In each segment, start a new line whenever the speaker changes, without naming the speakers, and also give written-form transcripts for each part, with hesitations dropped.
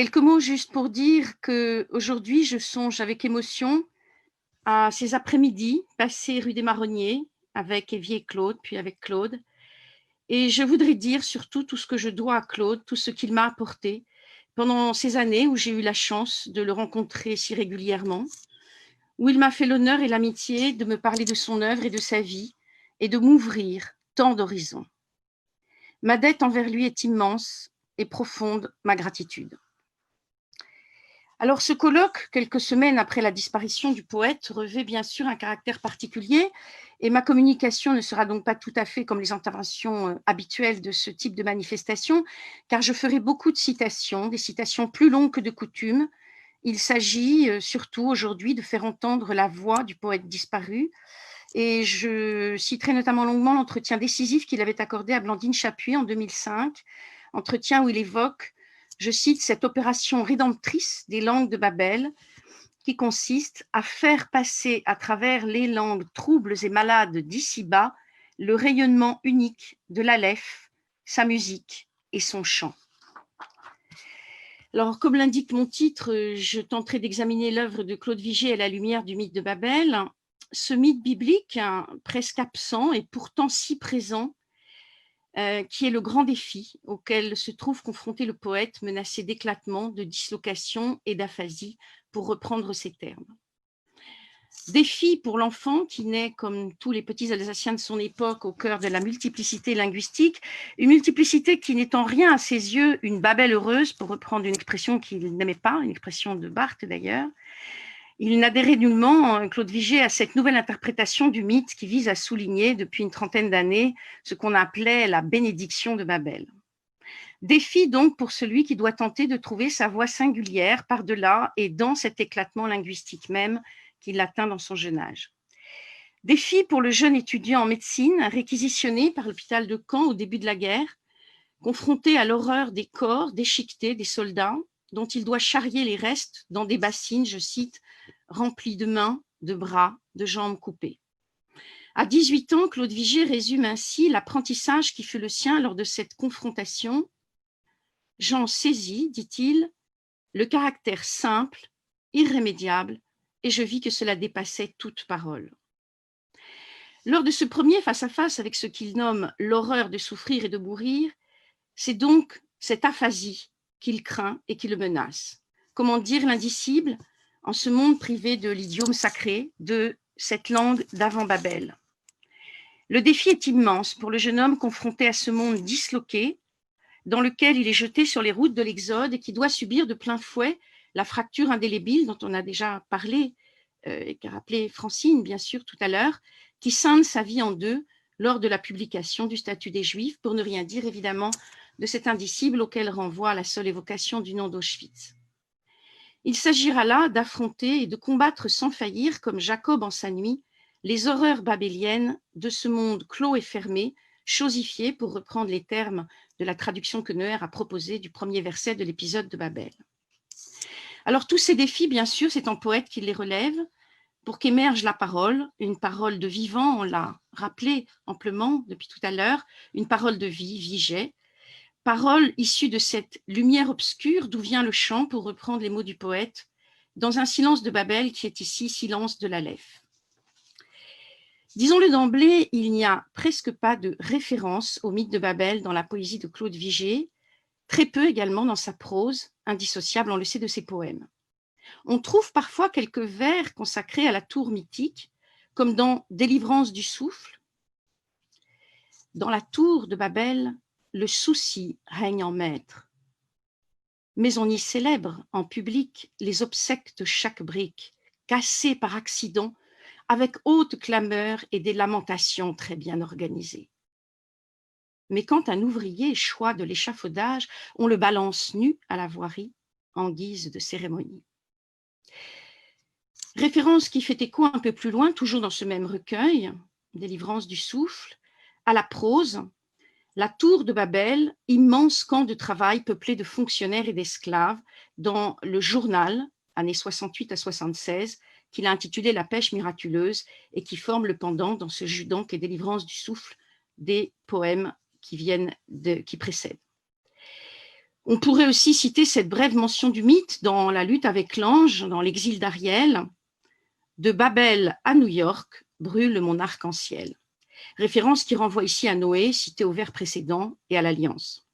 Quelques mots juste pour dire qu'aujourd'hui, je songe avec émotion à ces après-midi passés rue des Marronniers avec Evie et Claude, puis avec Claude. Et je voudrais dire surtout tout ce que je dois à Claude, tout ce qu'il m'a apporté pendant ces années où j'ai eu la chance de le rencontrer si régulièrement, où il m'a fait l'honneur et l'amitié de me parler de son œuvre et de sa vie et de m'ouvrir tant d'horizons. Ma dette envers lui est immense et profonde ma gratitude. Alors, ce colloque, quelques semaines après la disparition du poète, revêt bien sûr un caractère particulier et ma communication ne sera donc pas tout à fait comme les interventions habituelles de ce type de manifestation, car je ferai beaucoup de citations, des citations plus longues que de coutume. Il s'agit surtout aujourd'hui de faire entendre la voix du poète disparu et je citerai notamment longuement l'entretien décisif qu'il avait accordé à Blandine Chapuis en 2005, entretien où il évoque, je cite, cette opération rédemptrice des langues de Babel qui consiste à faire passer à travers les langues troubles et malades d'ici-bas le rayonnement unique de l'Aleph, sa musique et son chant. Alors, comme l'indique mon titre, je tenterai d'examiner l'œuvre de Claude Vigée à la lumière du mythe de Babel. Ce mythe biblique, presque absent et pourtant si présent, qui est le grand défi auquel se trouve confronté le poète menacé d'éclatement, de dislocation et d'aphasie, pour reprendre ses termes. Défi pour l'enfant qui naît, comme tous les petits Alsaciens de son époque, au cœur de la multiplicité linguistique, une multiplicité qui n'est en rien à ses yeux une Babel heureuse, pour reprendre une expression qu'il n'aimait pas, une expression de Barthes d'ailleurs. Il n'adhérait nullement, Claude Vigée, à cette nouvelle interprétation du mythe qui vise à souligner depuis une trentaine d'années ce qu'on appelait la bénédiction de Babel. Défi donc pour celui qui doit tenter de trouver sa voie singulière par-delà et dans cet éclatement linguistique même qu'il atteint dans son jeune âge. Défi pour le jeune étudiant en médecine réquisitionné par l'hôpital de Caen au début de la guerre, confronté à l'horreur des corps déchiquetés des soldats dont il doit charrier les restes dans des bassines, je cite, remplies de mains, de bras, de jambes coupées. À 18 ans, Claude Vigée résume ainsi l'apprentissage qui fut le sien lors de cette confrontation. J'en saisis, dit-il, le caractère simple, irrémédiable, et je vis que cela dépassait toute parole. Lors de ce premier face-à-face avec ce qu'il nomme l'horreur de souffrir et de mourir, c'est donc cette aphasie qu'il craint et qui le menace. Comment dire l'indicible en ce monde privé de l'idiome sacré, de cette langue d'avant Babel. Le défi est immense pour le jeune homme confronté à ce monde disloqué, dans lequel il est jeté sur les routes de l'Exode et qui doit subir de plein fouet la fracture indélébile dont on a déjà parlé et qu'a rappelé Francine, bien sûr, tout à l'heure, qui scinde sa vie en deux lors de la publication du statut des Juifs, pour ne rien dire évidemment de cet indicible auquel renvoie la seule évocation du nom d'Auschwitz. Il s'agira là d'affronter et de combattre sans faillir, comme Jacob en sa nuit, les horreurs babéliennes de ce monde clos et fermé, chosifié, pour reprendre les termes de la traduction que Neuer a proposée du premier verset de l'épisode de Babel. Alors tous ces défis, bien sûr, c'est en poète qu'il les relève, pour qu'émerge la parole, une parole de vivant, on l'a rappelé amplement depuis tout à l'heure, une parole de vie, Vigée, parole issue de cette lumière obscure d'où vient le chant, pour reprendre les mots du poète, dans un silence de Babel qui est ici silence de l'Aleph. Disons-le d'emblée, il n'y a presque pas de référence au mythe de Babel dans la poésie de Claude Vigée, très peu également dans sa prose, indissociable, on le sait, de ses poèmes. On trouve parfois quelques vers consacrés à la tour mythique, comme dans Délivrance du souffle. Dans la tour de Babel, le souci règne en maître. Mais on y célèbre en public les obsèques de chaque brique, cassées par accident, avec haute clameur et des lamentations très bien organisées. Mais quand un ouvrier échoit de l'échafaudage, on le balance nu à la voirie en guise de cérémonie. Référence qui fait écho un peu plus loin, toujours dans ce même recueil, Délivrance du souffle, à la prose, la tour de Babel, immense camp de travail peuplé de fonctionnaires et d'esclaves, dans le journal, années 68 à 76, qu'il a intitulé La pêche miraculeuse et qui forme le pendant dans ce jus donc et Délivrance du souffle des poèmes qui précèdent. On pourrait aussi citer cette brève mention du mythe dans La lutte avec l'ange, dans l'exil d'Ariel. De Babel à New York, brûle mon arc-en-ciel. Référence qui renvoie ici à Noé, cité au vers précédent, et à l'Alliance.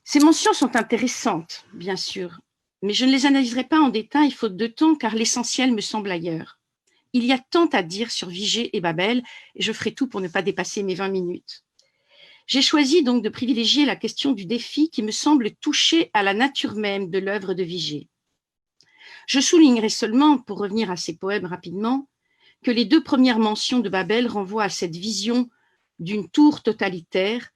Ces mentions sont intéressantes, bien sûr, mais je ne les analyserai pas en détail faute de temps, car l'essentiel me semble ailleurs. Il y a tant à dire sur Vigée et Babel, et je ferai tout pour ne pas dépasser mes 20 minutes. J'ai choisi donc de privilégier la question du défi qui me semble toucher à la nature même de l'œuvre de Vigée. Je soulignerai seulement, pour revenir à ces poèmes rapidement, que les 2 premières mentions de Babel renvoient à cette vision d'une tour totalitaire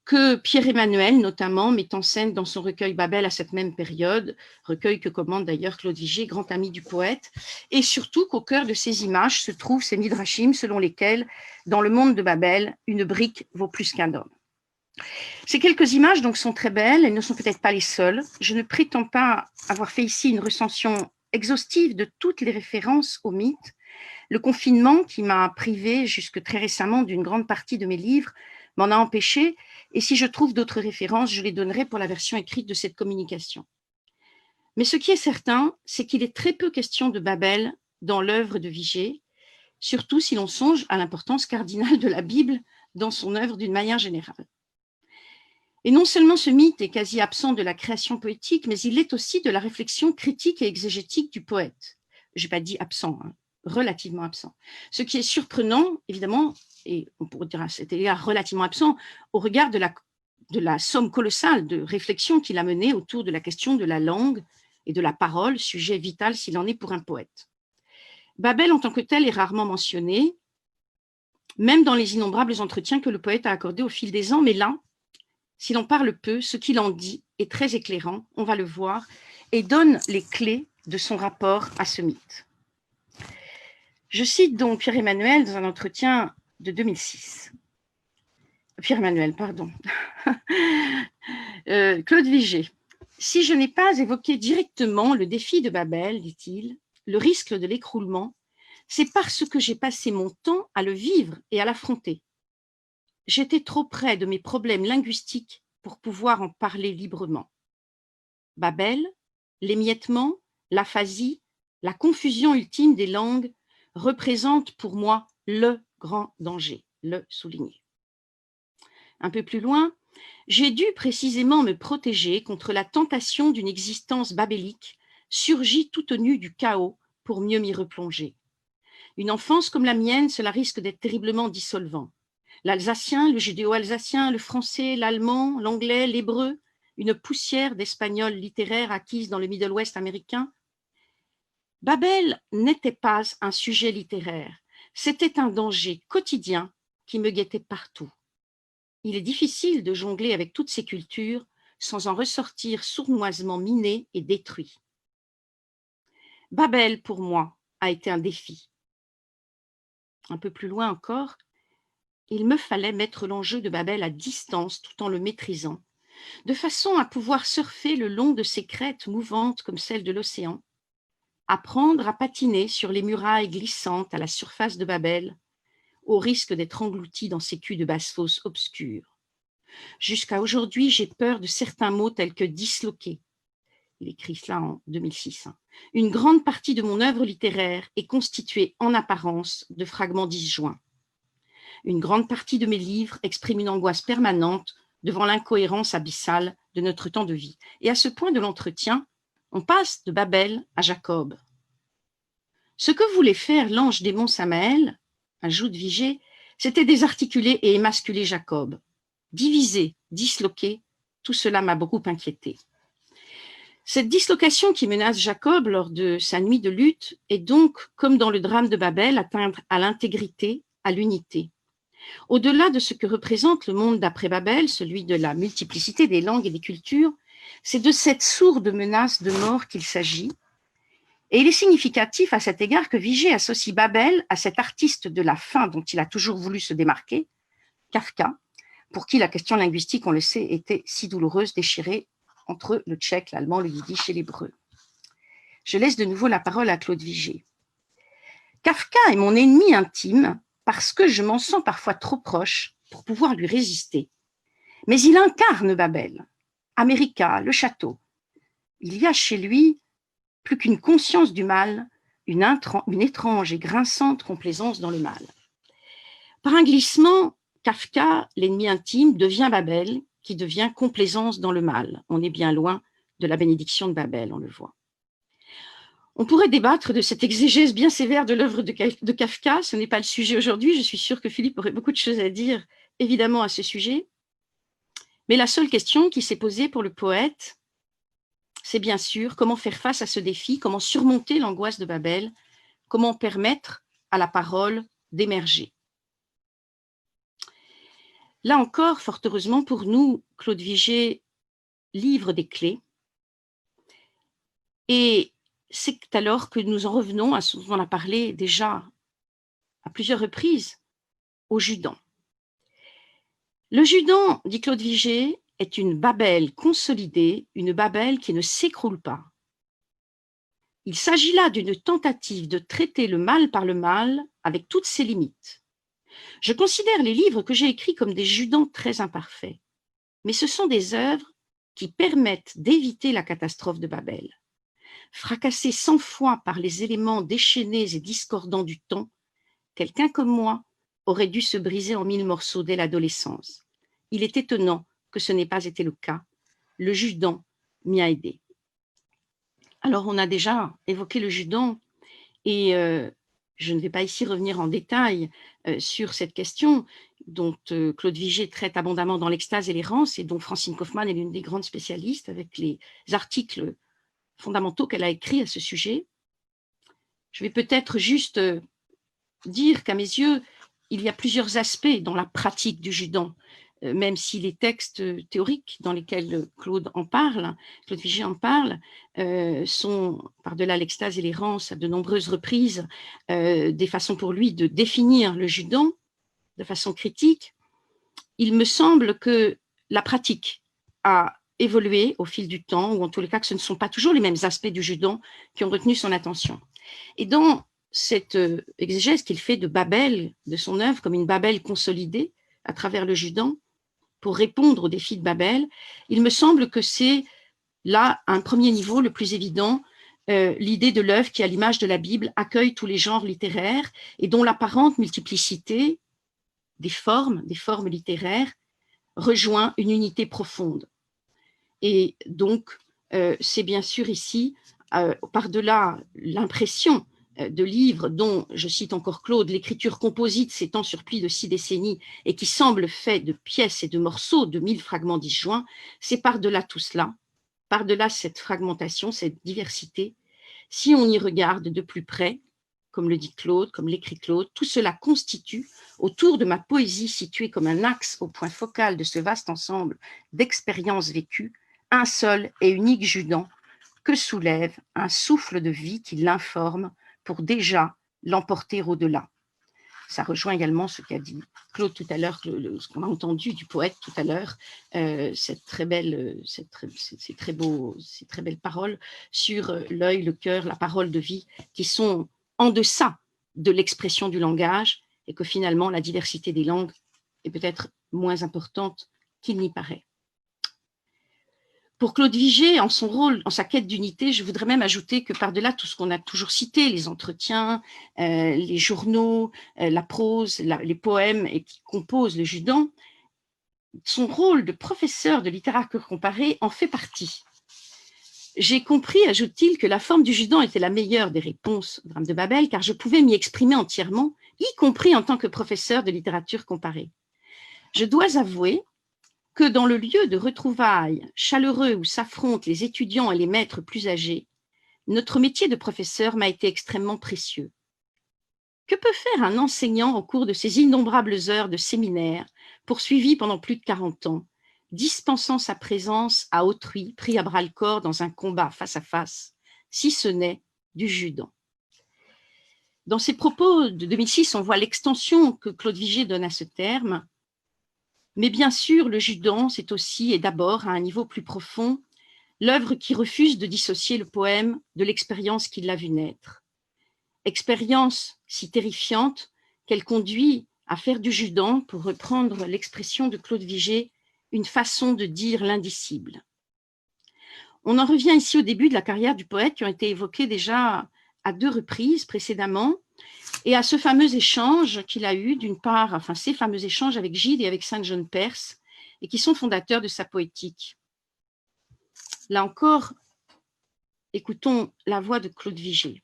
que Pierre-Emmanuel, notamment, met en scène dans son recueil Babel à cette même période, recueil que commande d'ailleurs Claude Vigée, grand ami du poète, et surtout qu'au cœur de ces images se trouvent ces midrashim selon lesquels, dans le monde de Babel, une brique vaut plus qu'un homme. Ces quelques images donc sont très belles, elles ne sont peut-être pas les seules. Je ne prétends pas avoir fait ici une recension exhaustive de toutes les références au mythe. Le confinement, qui m'a privé jusque très récemment d'une grande partie de mes livres, m'en a empêché, et si je trouve d'autres références, je les donnerai pour la version écrite de cette communication. Mais ce qui est certain, c'est qu'il est très peu question de Babel dans l'œuvre de Vigée, surtout si l'on songe à l'importance cardinale de la Bible dans son œuvre d'une manière générale. Et non seulement ce mythe est quasi absent de la création poétique, mais il est aussi de la réflexion critique et exégétique du poète. Je n'ai pas dit absent, hein, relativement absent. Ce qui est surprenant, évidemment, et on pourrait dire à cet égard relativement absent, au regard de la somme colossale de réflexion qu'il a menée autour de la question de la langue et de la parole, sujet vital s'il en est pour un poète. Babel en tant que tel est rarement mentionné, même dans les innombrables entretiens que le poète a accordés au fil des ans, mais là, si l'on parle peu, ce qu'il en dit est très éclairant, on va le voir, et donne les clés de son rapport à ce mythe. Je cite donc Pierre-Emmanuel dans un entretien de 2006. Pierre-Emmanuel, pardon. Claude Vigée. Si je n'ai pas évoqué directement le défi de Babel, dit-il, le risque de l'écroulement, c'est parce que j'ai passé mon temps à le vivre et à l'affronter. J'étais trop près de mes problèmes linguistiques pour pouvoir en parler librement. Babel, l'émiettement, l'aphasie, la confusion ultime des langues représentent pour moi le grand danger, le souligner. Un peu plus loin, j'ai dû précisément me protéger contre la tentation d'une existence babélique surgie tout au nu du chaos pour mieux m'y replonger. Une enfance comme la mienne, cela risque d'être terriblement dissolvant. L'alsacien, le judéo-alsacien, le français, l'allemand, l'anglais, l'hébreu, une poussière d'espagnol littéraire acquise dans le Middle West américain. Babel n'était pas un sujet littéraire, c'était un danger quotidien qui me guettait partout. Il est difficile de jongler avec toutes ces cultures sans en ressortir sournoisement miné et détruit. Babel, pour moi, a été un défi. Un peu plus loin encore, il me fallait mettre l'enjeu de Babel à distance tout en le maîtrisant, de façon à pouvoir surfer le long de ces crêtes mouvantes comme celles de l'océan, apprendre à patiner sur les murailles glissantes à la surface de Babel, au risque d'être englouti dans ces culs de basse-fosse obscurs. Jusqu'à aujourd'hui, j'ai peur de certains mots tels que disloquer. Il écrit cela en 2006. Une grande partie de mon œuvre littéraire est constituée en apparence de fragments disjoints. Une grande partie de mes livres exprime une angoisse permanente devant l'incohérence abyssale de notre temps de vie. Et à ce point de l'entretien, on passe de Babel à Jacob. Ce que voulait faire l'ange démon Samaël, ajoute Vigée, c'était désarticuler et émasculer Jacob. Diviser, disloquer, tout cela m'a beaucoup inquiété. Cette dislocation qui menace Jacob lors de sa nuit de lutte est donc, comme dans le drame de Babel, atteindre à l'intégrité, à l'unité. Au-delà de ce que représente le monde d'après Babel, celui de la multiplicité des langues et des cultures, c'est de cette sourde menace de mort qu'il s'agit. Et il est significatif à cet égard que Vigée associe Babel à cet artiste de la fin dont il a toujours voulu se démarquer, Kafka, pour qui la question linguistique, on le sait, était si douloureuse, déchirée entre le tchèque, l'allemand, le yiddish et l'hébreu. Je laisse de nouveau la parole à Claude Vigée. Kafka est mon ennemi intime parce que je m'en sens parfois trop proche pour pouvoir lui résister. Mais il incarne Babel. America, le château. Il y a chez lui plus qu'une conscience du mal, une étrange et grinçante complaisance dans le mal. Par un glissement, Kafka, l'ennemi intime, devient Babel, qui devient complaisance dans le mal. On est bien loin de la bénédiction de Babel, on le voit. On pourrait débattre de cette exégèse bien sévère de l'œuvre de Kafka, ce n'est pas le sujet aujourd'hui, je suis sûre que Philippe aurait beaucoup de choses à dire, évidemment, à ce sujet. Mais la seule question qui s'est posée pour le poète, c'est bien sûr comment faire face à ce défi, comment surmonter l'angoisse de Babel, comment permettre à la parole d'émerger. Là encore, fort heureusement pour nous, Claude Vigée livre des clés. Et c'est alors que nous en revenons à ce dont on a parlé déjà à plusieurs reprises, au Judan. Le Judan, dit Claude Vigée, est une Babel consolidée, une Babel qui ne s'écroule pas. Il s'agit là d'une tentative de traiter le mal par le mal avec toutes ses limites. Je considère les livres que j'ai écrits comme des Judans très imparfaits, mais ce sont des œuvres qui permettent d'éviter la catastrophe de Babel. Fracassé 100 fois par les éléments déchaînés et discordants du temps, quelqu'un comme moi aurait dû se briser en 1000 morceaux dès l'adolescence. Il est étonnant que ce n'ait pas été le cas. Le Judan m'y a aidé. Alors, on a déjà évoqué le Judan et je ne vais pas ici revenir en détail sur cette question dont Claude Vigée traite abondamment dans L'Extase et l'errance et dont Francine Kaufmann est l'une des grandes spécialistes avec les articles fondamentaux qu'elle a écrits à ce sujet. Je vais peut-être juste dire qu'à mes yeux, il y a plusieurs aspects dans la pratique du Judan, même si les textes théoriques dans lesquels Claude Vigée en parle, sont, par-delà l'Extase et l'errance, à de nombreuses reprises, des façons pour lui de définir le Judan de façon critique. Il me semble que la pratique a évolué au fil du temps, ou en tous les cas que ce ne sont pas toujours les mêmes aspects du Judan qui ont retenu son attention. Et dans cette exégèse qu'il fait de Babel, de son œuvre, comme une Babel consolidée à travers le Judan, pour répondre aux défis de Babel, il me semble que c'est là un premier niveau, le plus évident, l'idée de l'œuvre qui, à l'image de la Bible, accueille tous les genres littéraires et dont l'apparente multiplicité des formes littéraires, rejoint une unité profonde. Et donc, c'est bien sûr ici, par-delà l'impression de livres dont, je cite encore Claude, l'écriture composite s'étend sur plus de 6 décennies et qui semble fait de pièces et de morceaux, de 1000 fragments disjoints, c'est par-delà tout cela, par-delà cette fragmentation, cette diversité, si on y regarde de plus près, comme le dit Claude, comme l'écrit Claude, tout cela constitue, autour de ma poésie située comme un axe au point focal de ce vaste ensemble d'expériences vécues, un seul et unique Judan que soulève un souffle de vie qui l'informe pour déjà l'emporter au-delà. Ça rejoint également ce qu'a dit Claude tout à l'heure, ce qu'on a entendu du poète tout à l'heure, ces très belles paroles sur l'œil, le cœur, la parole de vie, qui sont en deçà de l'expression du langage, et que finalement la diversité des langues est peut-être moins importante qu'il n'y paraît. Pour Claude Vigée, en son rôle, en sa quête d'unité, je voudrais même ajouter que par-delà tout ce qu'on a toujours cité, les entretiens, les journaux, la prose, les poèmes et qui composent le Judan, son rôle de professeur de littérature comparée en fait partie. J'ai compris, ajoute-t-il, que la forme du Judan était la meilleure des réponses au drame de Babel, car je pouvais m'y exprimer entièrement, y compris en tant que professeur de littérature comparée. Je dois avouer que dans le lieu de retrouvailles chaleureux où s'affrontent les étudiants et les maîtres plus âgés, notre métier de professeur m'a été extrêmement précieux. Que peut faire un enseignant au cours de ces innombrables heures de séminaire, poursuivies pendant plus de 40 ans, dispensant sa présence à autrui, pris à bras-le-corps dans un combat face à face, si ce n'est du Judan? Dans ses propos de 2006, on voit l'extension que Claude Vigée donne à ce terme. Mais bien sûr, le Judan, c'est aussi et d'abord, à un niveau plus profond, l'œuvre qui refuse de dissocier le poème de l'expérience qui l'a vu naître. Expérience si terrifiante qu'elle conduit à faire du Judan, pour reprendre l'expression de Claude Vigée, une façon de dire l'indicible. On en revient ici au début de la carrière du poète qui ont été évoqués déjà à 2 reprises précédemment, et à ce fameux échange qu'il a eu, d'une part, enfin ces fameux échanges avec Gide et avec Saint John Perse, et qui sont fondateurs de sa poétique. Là encore, écoutons la voix de Claude Vigée.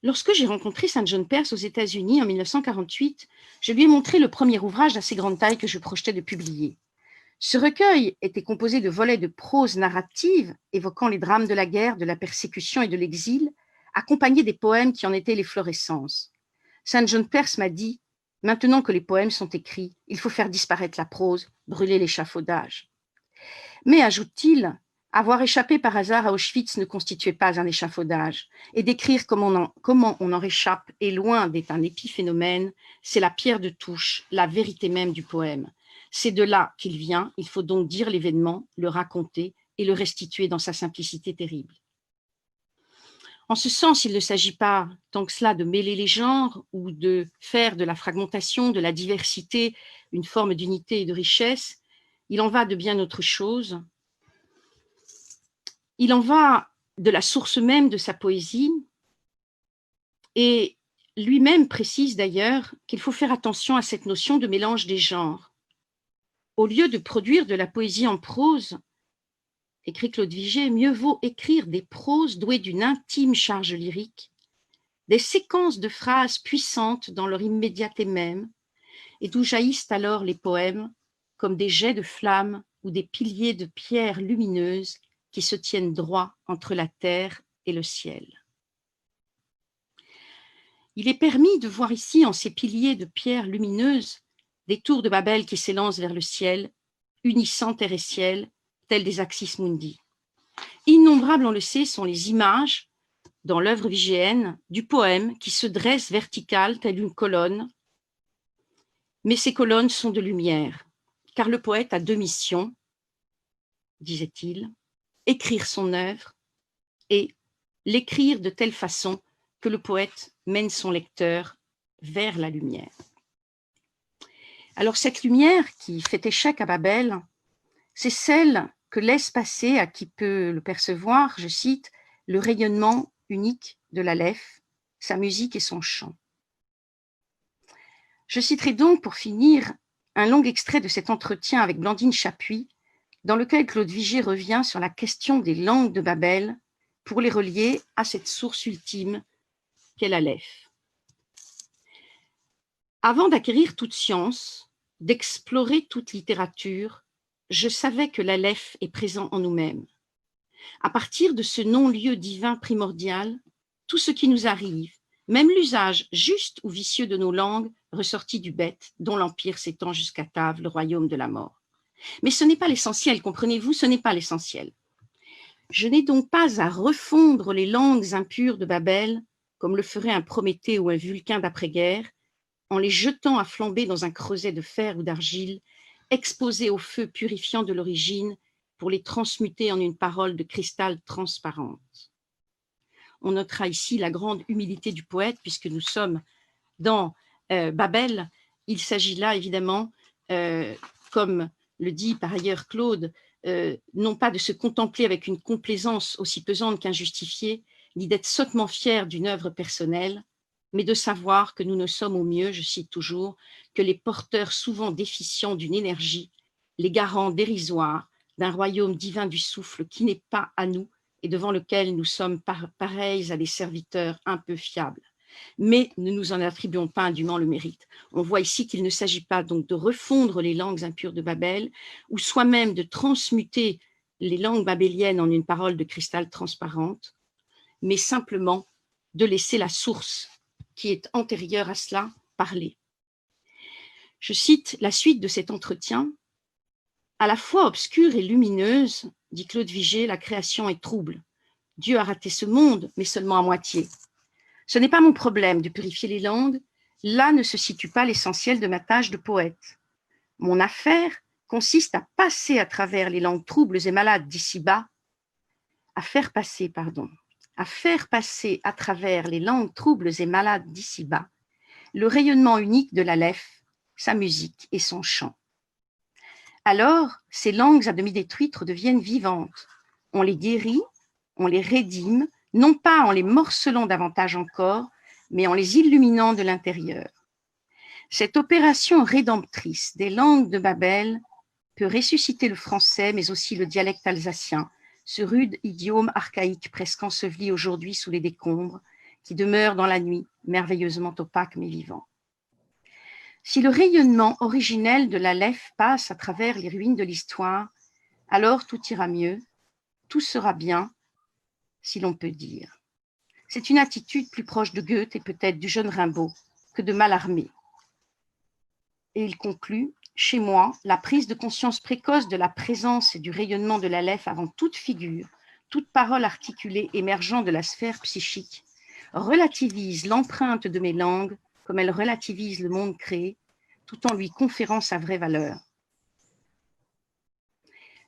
Lorsque j'ai rencontré Saint John Perse aux États-Unis en 1948, je lui ai montré le premier ouvrage d'assez grande taille que je projetais de publier. Ce recueil était composé de volets de prose narrative évoquant les drames de la guerre, de la persécution et de l'exil, accompagnés des poèmes qui en étaient les florescences. Saint John Perse m'a dit « Maintenant que les poèmes sont écrits, il faut faire disparaître la prose, brûler l'échafaudage. » Mais, ajoute-t-il, avoir échappé par hasard à Auschwitz ne constituait pas un échafaudage, et d'écrire comment on en réchappe est loin d'être un épiphénomène, c'est la pierre de touche, la vérité même du poème. C'est de là qu'il vient, il faut donc dire l'événement, le raconter et le restituer dans sa simplicité terrible. En ce sens, il ne s'agit pas tant que cela de mêler les genres ou de faire de la fragmentation, de la diversité, une forme d'unité et de richesse. Il en va de bien autre chose. Il en va de la source même de sa poésie, et lui-même précise d'ailleurs qu'il faut faire attention à cette notion de mélange des genres. Au lieu de produire de la poésie en prose, écrit Claude Vigée, mieux vaut écrire des proses douées d'une intime charge lyrique, des séquences de phrases puissantes dans leur immédiateté même, et d'où jaillissent alors les poèmes comme des jets de flammes ou des piliers de pierres lumineuses qui se tiennent droit entre la terre et le ciel. Il est permis de voir ici, en ces piliers de pierres lumineuses, des tours de Babel qui s'élancent vers le ciel, unissant terre et ciel, tels des axis mundi. Innombrables, on le sait, sont les images, dans l'œuvre vigéenne, du poème qui se dresse verticale telle une colonne, mais ces colonnes sont de lumière, car le poète a 2 missions, disait-il, écrire son œuvre et l'écrire de telle façon que le poète mène son lecteur vers la lumière. Alors cette lumière qui fait échec à Babel, c'est celle que laisse passer à qui peut le percevoir, je cite, le rayonnement unique de l'Aleph, sa musique et son chant. Je citerai donc pour finir un long extrait de cet entretien avec Blandine Chapuis, dans lequel Claude Vigée revient sur la question des langues de Babel pour les relier à cette source ultime qu'est l'Aleph. Avant d'acquérir toute science, d'explorer toute littérature, je savais que l'Aleph est présent en nous-mêmes. À partir de ce non-lieu divin primordial, tout ce qui nous arrive, même l'usage juste ou vicieux de nos langues, ressortit du bête, dont l'empire s'étend jusqu'à Tave, le royaume de la mort. Mais ce n'est pas l'essentiel, comprenez-vous, ce n'est pas l'essentiel. Je n'ai donc pas à refondre les langues impures de Babel, comme le ferait un Prométhée ou un Vulcain d'après-guerre, en les jetant à flamber dans un creuset de fer ou d'argile, exposés au feu purifiant de l'origine, pour les transmuter en une parole de cristal transparente. On notera ici la grande humilité du poète, puisque nous sommes dans Babel. Il s'agit là, évidemment, comme le dit par ailleurs Claude, non pas de se contempler avec une complaisance aussi pesante qu'injustifiée, ni d'être sottement fier d'une œuvre personnelle, mais de savoir que nous ne sommes au mieux, je cite toujours, que les porteurs souvent déficients d'une énergie, les garants dérisoires d'un royaume divin du souffle qui n'est pas à nous et devant lequel nous sommes pareils à des serviteurs un peu fiables. Mais ne nous en attribuons pas indûment le mérite. On voit ici qu'il ne s'agit pas donc de refondre les langues impures de Babel, ou soi-même de transmuter les langues babéliennes en une parole de cristal transparente, mais simplement de laisser la source qui est antérieure à cela parler. Je cite la suite de cet entretien. « À la fois obscure et lumineuse, dit Claude Vigée, la création est trouble. Dieu a raté ce monde, mais seulement à moitié. Ce n'est pas mon problème de purifier les langues, là ne se situe pas l'essentiel de ma tâche de poète. Mon affaire consiste à passer à travers les langues troubles et malades d'ici-bas, à faire passer à travers les langues troubles et malades d'ici-bas le rayonnement unique de l'Aleph, sa musique et son chant. Alors, ces langues à demi détruites redeviennent vivantes. on les guérit, on les rédime, non pas en les morcelant davantage encore, mais en les illuminant de l'intérieur. Cette opération rédemptrice des langues de Babel peut ressusciter le français, mais aussi le dialecte alsacien, ce rude idiome archaïque presque enseveli aujourd'hui sous les décombres, qui demeure dans la nuit, merveilleusement opaque mais vivant. Si le rayonnement originel de l'Aleph passe à travers les ruines de l'histoire, alors tout ira mieux, tout sera bien, si l'on peut dire. C'est une attitude plus proche de Goethe et peut-être du jeune Rimbaud que de Mallarmé. Et il conclut, chez moi, la prise de conscience précoce de la présence et du rayonnement de l'Aleph avant toute figure, toute parole articulée émergeant de la sphère psychique, relativise l'empreinte de mes langues comme elle relativise le monde créé, tout en lui conférant sa vraie valeur.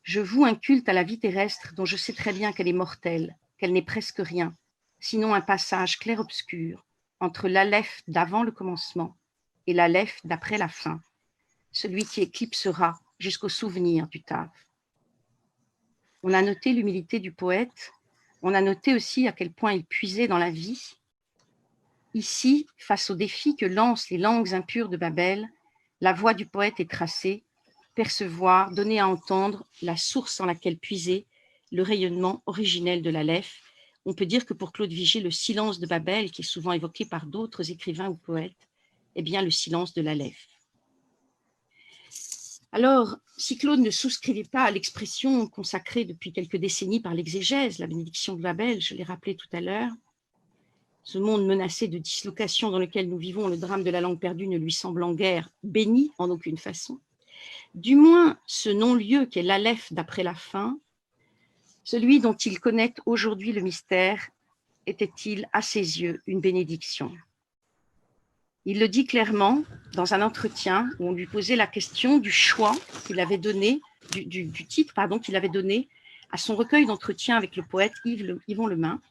Je voue un culte à la vie terrestre dont je sais très bien qu'elle est mortelle, qu'elle n'est presque rien, sinon un passage clair-obscur entre l'Aleph d'avant le commencement et l'Aleph d'après la fin, celui qui éclipsera jusqu'au souvenir du Tav. On a noté l'humilité du poète, on a noté aussi à quel point il puisait dans la vie. Ici, face aux défis que lancent les langues impures de Babel, la voix du poète est tracée, percevoir, donner à entendre la source en laquelle puiser le rayonnement originel de l'Aleph. On peut dire que pour Claude Vigée, le silence de Babel, qui est souvent évoqué par d'autres écrivains ou poètes, est bien le silence de l'Aleph. Alors, si Claude ne souscrivait pas à l'expression consacrée depuis quelques décennies par l'exégèse, la bénédiction de Babel, je l'ai rappelé tout à l'heure, ce monde menacé de dislocation dans lequel nous vivons, le drame de la langue perdue ne lui semble en guère béni en aucune façon. Du moins, ce non-lieu qu'est l'Aleph d'après la fin, celui dont il connaît aujourd'hui le mystère, était-il à ses yeux une bénédiction? Il le dit clairement dans un entretien où on lui posait la question du choix qu'il avait donné, du titre qu'il avait donné à son recueil d'entretien avec le poète Yvon Lemain,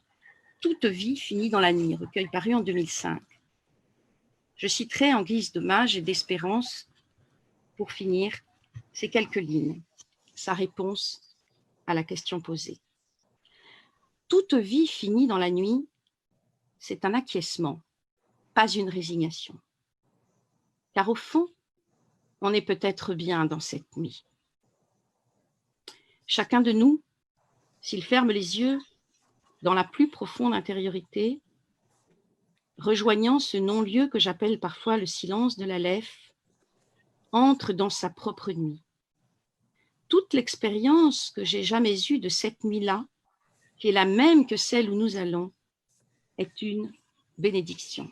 Toute vie finit dans la nuit, recueil paru en 2005. Je citerai en guise d'hommage et d'espérance, pour finir, ces quelques lignes, sa réponse à la question posée. Toute vie finit dans la nuit, c'est un acquiescement, pas une résignation. Car au fond, on est peut-être bien dans cette nuit. Chacun de nous, s'il ferme les yeux dans la plus profonde intériorité, rejoignant ce non-lieu que j'appelle parfois le silence de l'Aleph, entre dans sa propre nuit. Toute l'expérience que j'ai jamais eue de cette nuit-là, qui est la même que celle où nous allons, est une bénédiction.